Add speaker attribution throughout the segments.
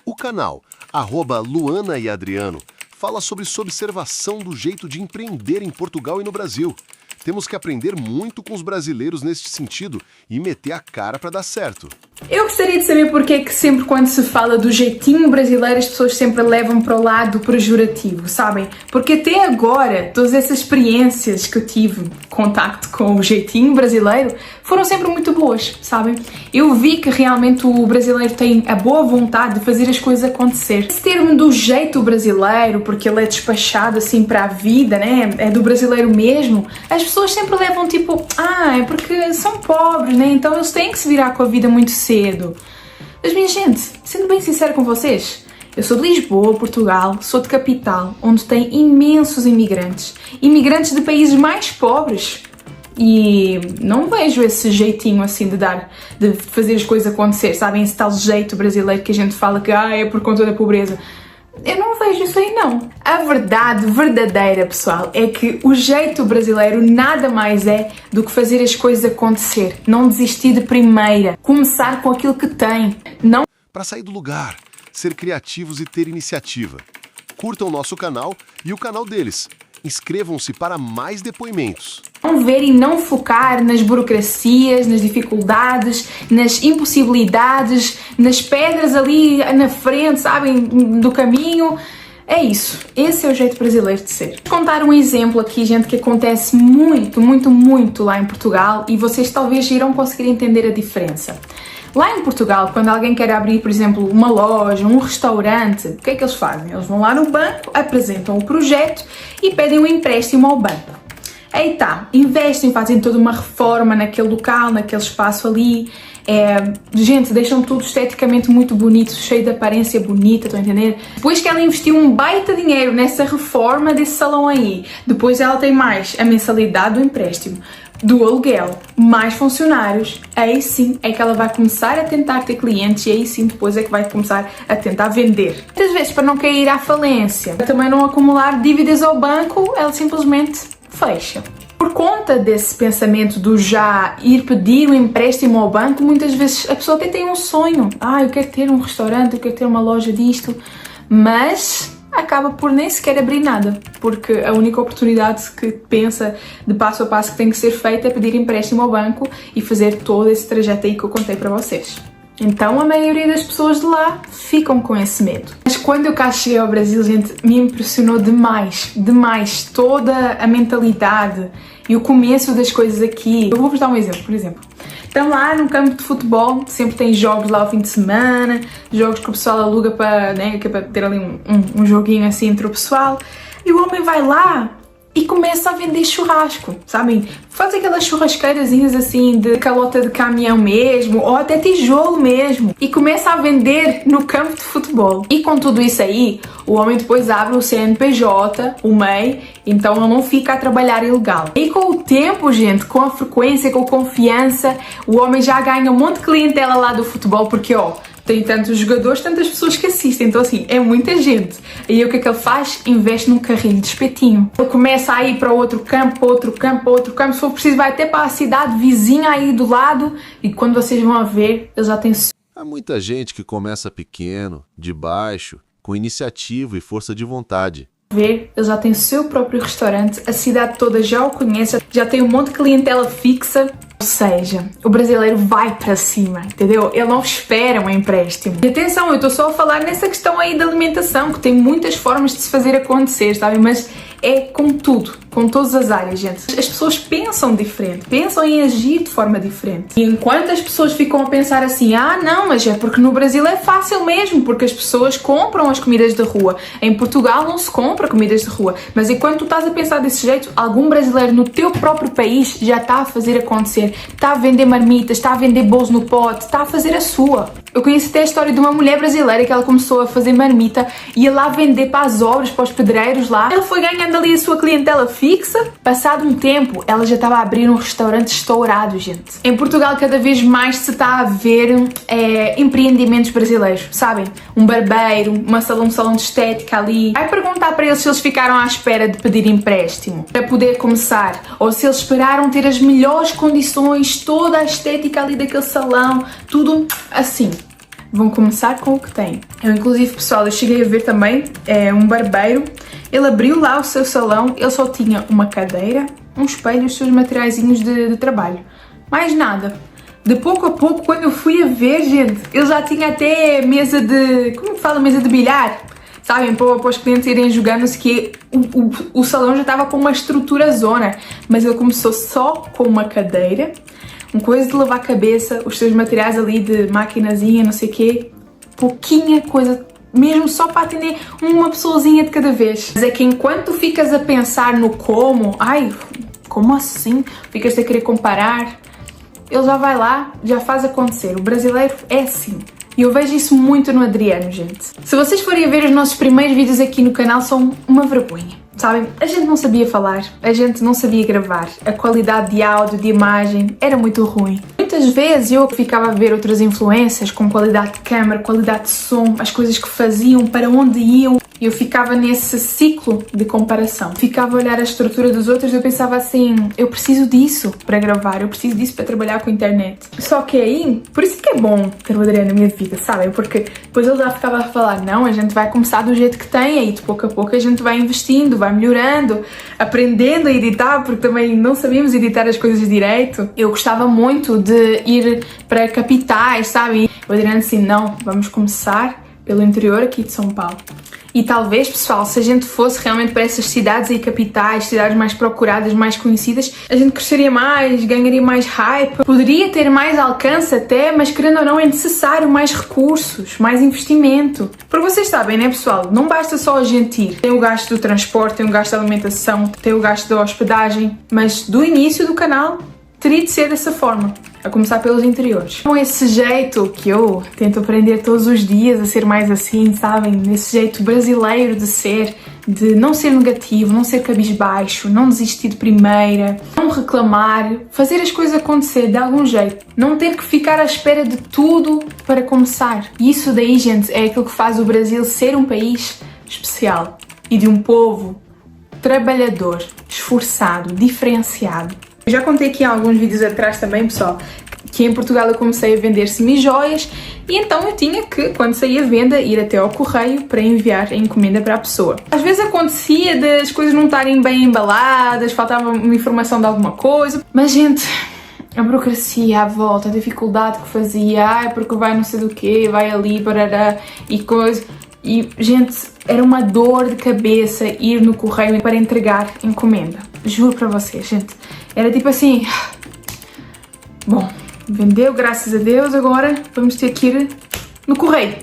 Speaker 1: O canal @Luana e Adriano fala sobre sua observação do jeito de empreender em Portugal e no Brasil. Temos que aprender muito com os brasileiros neste sentido e meter a cara para dar certo.
Speaker 2: Eu gostaria de saber porque é que sempre quando se fala do jeitinho brasileiro as pessoas sempre levam para o lado pejorativo, sabem? Porque até agora todas essas experiências que eu tive, contacto com o jeitinho brasileiro, foram sempre muito boas, sabem? Eu vi que realmente o brasileiro tem a boa vontade de fazer as coisas acontecer. Esse termo do jeito brasileiro, porque ele é despachado assim para a vida, né? É do brasileiro mesmo, as pessoas sempre levam tipo, é porque são pobres, né? Então eles têm que se virar com a vida muito cedo. Mas minha gente, sendo bem sincero com vocês, eu sou de Lisboa, Portugal, sou de capital, onde tem imensos imigrantes. Imigrantes de países mais pobres. E não vejo esse jeitinho assim de fazer as coisas acontecer, sabem? Esse tal jeito brasileiro que a gente fala que é por conta da pobreza. Eu não vejo isso aí não. A verdade verdadeira, pessoal, é que o jeito brasileiro nada mais é do que fazer as coisas acontecer. Não desistir de primeira. Começar com aquilo que tem. Não
Speaker 1: para sair do lugar, ser criativos e ter iniciativa. Curtam o nosso canal e o canal deles. Inscrevam-se para mais depoimentos.
Speaker 2: Não ver e não focar nas burocracias, nas dificuldades, nas impossibilidades, nas pedras ali na frente, sabem, do caminho. É isso. Esse é o jeito brasileiro de ser. Vou contar um exemplo aqui, gente, que acontece muito lá em Portugal e vocês talvez irão conseguir entender a diferença. Lá em Portugal, quando alguém quer abrir, por exemplo, uma loja, um restaurante, o que é que eles fazem? Eles vão lá no banco, apresentam o projeto e pedem um empréstimo ao banco. Aí tá, investem, fazem toda uma reforma naquele local, naquele espaço ali. Gente, deixam tudo esteticamente muito bonito, cheio de aparência bonita, estão a entender? Depois que ela investiu um baita dinheiro nessa reforma desse salão aí, depois ela tem mais a mensalidade do empréstimo, do aluguel, mais funcionários, aí sim é que ela vai começar a tentar ter clientes e aí sim depois é que vai começar a tentar vender. Muitas vezes, para não cair à falência, para também não acumular dívidas ao banco, ela simplesmente fecha. Por conta desse pensamento do já ir pedir um empréstimo ao banco, muitas vezes a pessoa até tem um sonho. Eu quero ter um restaurante, eu quero ter uma loja disto, mas acaba por nem sequer abrir nada, porque a única oportunidade que pensa de passo a passo que tem que ser feita é pedir empréstimo ao banco e fazer todo esse trajeto aí que eu contei para vocês. Então a maioria das pessoas de lá ficam com esse medo. Mas quando eu cá cheguei ao Brasil, gente, me impressionou demais toda a mentalidade e o começo das coisas aqui. Eu vou-vos dar um exemplo, por exemplo. Estão lá no campo de futebol, sempre tem jogos lá ao fim de semana, jogos que o pessoal aluga para, né, que é para ter ali um joguinho assim entre o pessoal. E o homem vai lá e começa a vender churrasco, sabem? Faz aquelas churrasqueirazinhas assim de calota de caminhão mesmo, ou até tijolo mesmo, e começa a vender no campo de futebol. E com tudo isso aí, o homem depois abre o CNPJ, o MEI, então ele não fica a trabalhar ilegal. E com o tempo, gente, com a frequência, com a confiança, o homem já ganha um monte de clientela lá do futebol, porque tem tantos jogadores, tantas pessoas que assistem, então assim, é muita gente. Aí o que é que ele faz? Investe num carrinho de espetinho. Ele começa a ir para outro campo, se for preciso vai até para a cidade vizinha aí do lado, e quando vocês vão a ver, ele já tem...
Speaker 3: Há muita gente que começa pequeno, de baixo, com iniciativa e força de vontade.
Speaker 2: Ele já tem o seu próprio restaurante, a cidade toda já o conhece, já tem um monte de clientela fixa. Ou seja, o brasileiro vai para cima, entendeu? Ele não espera um empréstimo. E atenção, eu estou só a falar nessa questão aí da alimentação, que tem muitas formas de se fazer acontecer, sabe? Mas é com tudo, com todas as áreas, gente. As pessoas pensam diferente, pensam em agir de forma diferente. E enquanto as pessoas ficam a pensar assim, não, mas é porque no Brasil é fácil mesmo, porque as pessoas compram as comidas da rua. Em Portugal não se compra comidas de rua. Mas enquanto tu estás a pensar desse jeito, algum brasileiro no teu próprio país já está a fazer acontecer. Está a vender marmitas, está a vender bolos no pote, está a fazer a sua. Eu conheço até a história de uma mulher brasileira que ela começou a fazer marmita, ia lá vender para as obras, para os pedreiros lá. Ela foi ganhando ali a sua clientela fixa. Passado um tempo, ela já estava a abrir um restaurante estourado, gente. Em Portugal, cada vez mais se está a ver empreendimentos brasileiros, sabem? Um barbeiro, um salão de estética ali. Vai perguntar para eles se eles ficaram à espera de pedir empréstimo para poder começar, ou se eles esperaram ter as melhores condições, toda a estética ali daquele salão, tudo assim. vão começar com o que têm. Eu, inclusive, pessoal, eu cheguei a ver também um barbeiro. Ele abriu lá o seu salão, ele só tinha uma cadeira, um espelho e os seus materiaizinhos de trabalho. Mais nada. De pouco a pouco, quando eu fui a ver, gente, ele já tinha até mesa de... Como que fala? Mesa de bilhar. Sabem, para os clientes irem jogando-se que o salão já estava com uma estrutura zona. Mas ele começou só com uma cadeira, uma coisa de lavar a cabeça, os seus materiais ali de maquinazinha, não sei o quê. Pouquinha coisa, mesmo só para atender uma pessoazinha de cada vez. Mas é que enquanto ficas a pensar no como, ai, como assim? Ficas a querer comparar, ele já vai lá, já faz acontecer. O brasileiro é assim. E eu vejo isso muito no Adriano, gente. Se vocês forem a ver os nossos primeiros vídeos aqui no canal, são uma vergonha. Sabem, a gente não sabia falar, a gente não sabia gravar, a qualidade de áudio, de imagem, era muito ruim. Muitas vezes eu ficava a ver outras influências com qualidade de câmera, qualidade de som, as coisas que faziam, para onde iam. E eu ficava nesse ciclo de comparação. Ficava a olhar a estrutura dos outros e eu pensava assim, eu preciso disso para gravar, eu preciso disso para trabalhar com a internet. Só que aí, por isso que é bom ter o Adriano na minha vida, sabem? Porque depois ele já ficava a falar, não, a gente vai começar do jeito que tem, aí de pouco a pouco a gente vai investindo, vai melhorando, aprendendo a editar, porque também não sabíamos editar as coisas direito. Eu gostava muito de ir para capitais, sabe? O Adriano assim, não, vamos começar pelo interior aqui de São Paulo. E talvez, pessoal, se a gente fosse realmente para essas cidades e capitais, cidades mais procuradas, mais conhecidas, a gente cresceria mais, ganharia mais hype, poderia ter mais alcance até, mas querendo ou não é necessário mais recursos, mais investimento. Porque vocês sabem, né, pessoal? Não basta só a gente ir. Tem o gasto do transporte, tem o gasto da alimentação, tem o gasto da hospedagem, mas do início do canal teria de ser dessa forma. A começar pelos interiores. Com esse jeito que eu tento aprender todos os dias a ser mais assim, sabem? Nesse jeito brasileiro de ser, de não ser negativo, não ser cabisbaixo, não desistir de primeira, não reclamar, fazer as coisas acontecer de algum jeito. Não ter que ficar à espera de tudo para começar. E isso daí, gente, é aquilo que faz o Brasil ser um país especial. E de um povo trabalhador, esforçado, diferenciado. Eu já contei aqui em alguns vídeos atrás também, pessoal, que em Portugal eu comecei a vender semijoias e então eu tinha que, quando saía a venda, ir até ao correio para enviar a encomenda para a pessoa. Às vezes acontecia das coisas não estarem bem embaladas, faltava uma informação de alguma coisa, mas gente, a burocracia à volta, a dificuldade que fazia, porque vai não sei do quê, vai ali, barará, e coisa... E, gente, era uma dor de cabeça ir no correio para entregar encomenda. Juro para vocês, gente. Era tipo assim... Bom, vendeu, graças a Deus, agora vamos ter que ir no correio.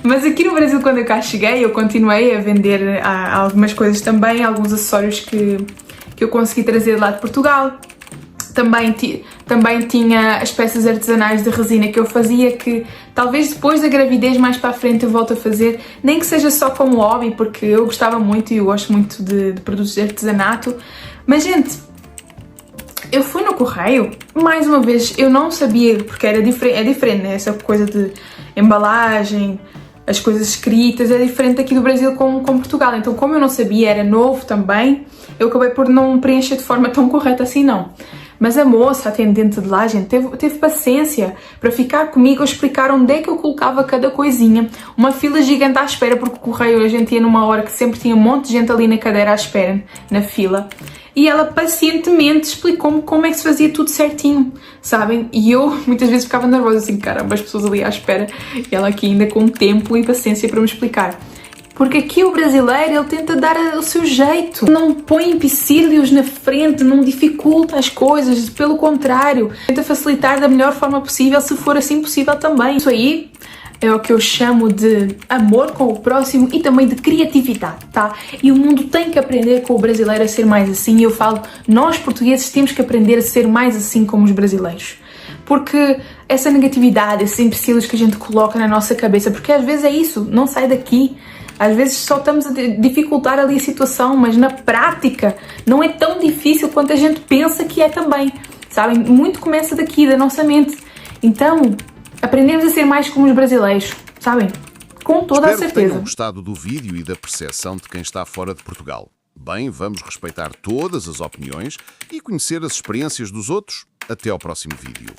Speaker 2: Mas aqui no Brasil, quando eu cá cheguei, eu continuei a vender algumas coisas também, alguns acessórios que eu consegui trazer lá de Portugal. Também tinha as peças artesanais de resina que eu fazia, que talvez depois da gravidez mais para a frente eu volte a fazer, nem que seja só como hobby, porque eu gostava muito e eu gosto muito de produtos de artesanato. Mas gente, eu fui no correio, mais uma vez, eu não sabia, porque é diferente, né? Essa coisa de embalagem, as coisas escritas, é diferente aqui do Brasil com Portugal. Então, como eu não sabia, era novo também, eu acabei por não preencher de forma tão correta assim, não. Mas a moça, a atendente de lá, gente, teve paciência para ficar comigo a explicar onde é que eu colocava cada coisinha. Uma fila gigante à espera, porque o correio a gente ia numa hora que sempre tinha um monte de gente ali na cadeira à espera, na fila. E ela pacientemente explicou-me como é que se fazia tudo certinho, sabem? E eu muitas vezes ficava nervosa, assim, caramba, as pessoas ali à espera. E ela aqui ainda com tempo e paciência para me explicar. Porque aqui o brasileiro, ele tenta dar o seu jeito. Não põe empecilhos na frente, não dificulta as coisas. Pelo contrário, tenta facilitar da melhor forma possível, se for assim possível também. Isso aí é o que eu chamo de amor com o próximo e também de criatividade, tá? E o mundo tem que aprender com o brasileiro a ser mais assim. E eu falo, nós portugueses temos que aprender a ser mais assim como os brasileiros. Porque essa negatividade, esses empecilhos que a gente coloca na nossa cabeça, porque às vezes é isso, não sai daqui. Às vezes só estamos a dificultar ali a situação, mas na prática não é tão difícil quanto a gente pensa que é também, sabem? Muito começa daqui, da nossa mente. Então, aprendemos a ser mais como os brasileiros, sabem? Com toda a certeza.
Speaker 3: Espero que tenham gostado do vídeo e da percepção de quem está fora de Portugal. Bem, vamos respeitar todas as opiniões e conhecer as experiências dos outros. Até ao próximo vídeo.